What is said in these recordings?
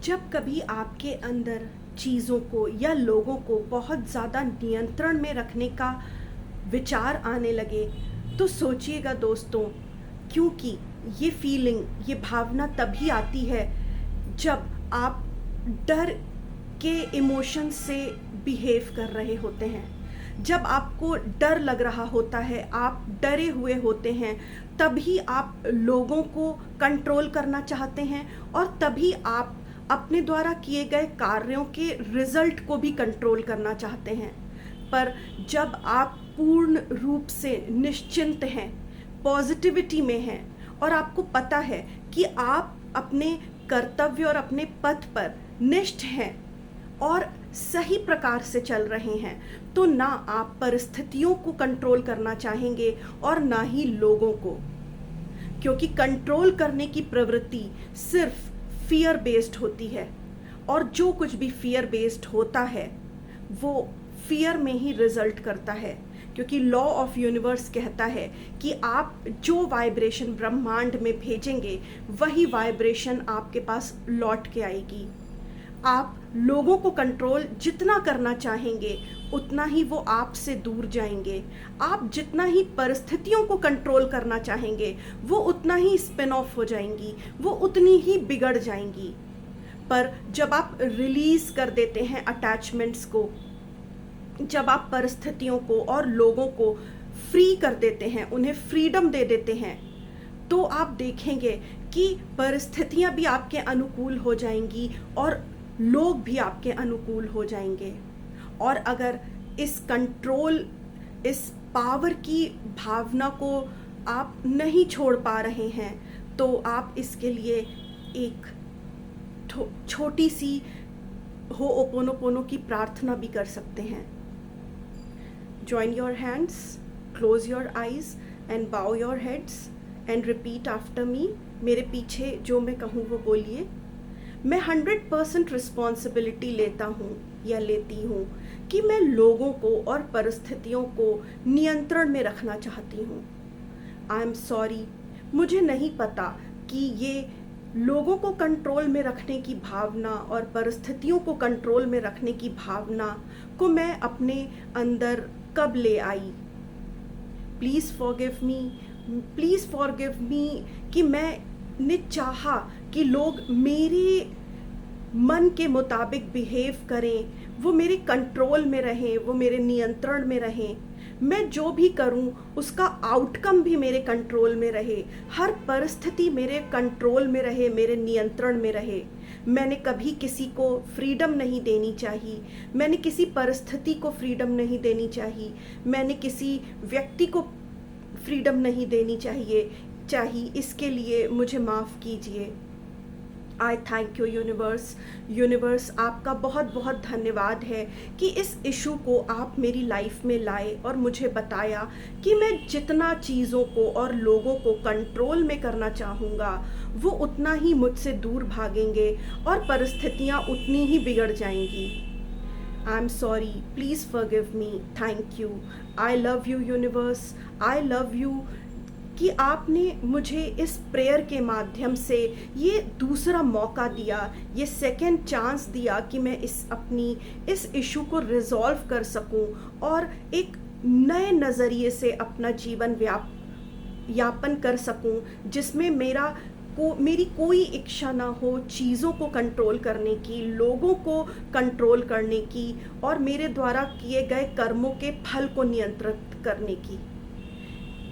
जब कभी आपके अंदर चीज़ों को या लोगों को बहुत ज़्यादा नियंत्रण में रखने का विचार आने लगे, तो सोचिएगा दोस्तों, क्योंकि ये फीलिंग, ये भावना तभी आती है जब आप डर के इमोशन से बिहेव कर रहे होते हैं। जब आपको डर लग रहा होता है, आप डरे हुए होते हैं, तभी आप लोगों को कंट्रोल करना चाहते हैं और तभी आप अपने द्वारा किए गए कार्यों के रिजल्ट को भी कंट्रोल करना चाहते हैं। पर जब आप पूर्ण रूप से निश्चिंत हैं, पॉजिटिविटी में हैं और आपको पता है कि आप अपने कर्तव्य और अपने पथ पर निष्ठ हैं और सही प्रकार से चल रहे हैं, तो ना आप परिस्थितियों को कंट्रोल करना चाहेंगे और ना ही लोगों को, क्योंकि कंट्रोल करने की प्रवृत्ति सिर्फ फियर बेस्ड होती है और जो कुछ भी फियर बेस्ड होता है वो फियर में ही रिजल्ट करता है। क्योंकि लॉ ऑफ यूनिवर्स कहता है कि आप जो वाइब्रेशन ब्रह्मांड में भेजेंगे वही वाइब्रेशन आपके पास लौट के आएगी। आप लोगों को कंट्रोल जितना करना चाहेंगे उतना ही वो आपसे दूर जाएंगे। आप जितना ही परिस्थितियों को कंट्रोल करना चाहेंगे वो उतना ही स्पिन ऑफ हो जाएंगी, वो उतनी ही बिगड़ जाएंगी। पर जब आप रिलीज कर देते हैं अटैचमेंट्स को, जब आप परिस्थितियों को और लोगों को फ्री कर देते हैं, उन्हें फ्रीडम दे देते हैं, तो आप देखेंगे कि परिस्थितियां भी आपके अनुकूल हो जाएंगी और लोग भी आपके अनुकूल हो जाएंगे। और अगर इस कंट्रोल, इस पावर की भावना को आप नहीं छोड़ पा रहे हैं, तो आप इसके लिए एक छोटी सी होओपोनोपोनो की प्रार्थना भी कर सकते हैं। Join your hands, close your eyes and bow your heads and repeat after me। मेरे पीछे जो मैं कहूँ वो बोलिए। मैं 100% रिस्पॉन्सिबिलिटी लेता हूँ या लेती हूँ कि मैं लोगों को और परिस्थितियों को नियंत्रण में रखना चाहती हूँ। आई एम सॉरी, मुझे नहीं पता कि ये लोगों को कंट्रोल में रखने की भावना और परिस्थितियों को कंट्रोल में रखने की भावना को मैं अपने अंदर कब ले आई। प्लीज़ फॉरगिव मी कि मैंने चाहा कि लोग मेरे मन के मुताबिक बिहेव करें, वो मेरे कंट्रोल में रहें, वो मेरे नियंत्रण में रहें। मैं जो भी करूं उसका आउटकम भी मेरे कंट्रोल में रहे, हर परिस्थिति मेरे कंट्रोल में रहे, मेरे नियंत्रण में रहे। मैंने कभी किसी को फ्रीडम नहीं देनी चाहिए, मैंने किसी परिस्थिति को फ्रीडम नहीं देनी चाहिए, मैंने किसी व्यक्ति को फ्रीडम नहीं देनी चाहिए। इसके लिए मुझे माफ़ कीजिए। आई थैंक यू यूनिवर्स, आपका बहुत बहुत धन्यवाद है कि इस इशू को आप मेरी लाइफ में लाए और मुझे बताया कि मैं जितना चीज़ों को और लोगों को कंट्रोल में करना चाहूँगा वो उतना ही मुझसे दूर भागेंगे और परिस्थितियाँ उतनी ही बिगड़ जाएंगी। I am sorry, please forgive me, thank you, I love you universe, I love you कि आपने मुझे इस प्रेयर के माध्यम से ये दूसरा मौका दिया, ये सेकेंड चांस दिया कि मैं इस इशू को रिजॉल्व कर सकूं और एक नए नज़रिए से अपना जीवन यापन कर सकूं, जिसमें मेरी कोई इच्छा ना हो चीज़ों को कंट्रोल करने की, लोगों को कंट्रोल करने की और मेरे द्वारा किए गए कर्मों के फल को नियंत्रित करने की।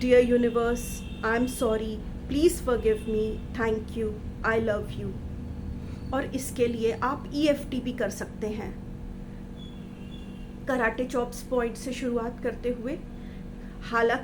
Dear universe, I am sorry, please forgive me, thank you, I love you। और इसके लिए आप EFT भी कर सकते हैं, कराटे चॉप्स पॉइंट से शुरुआत करते हुए। हालांकि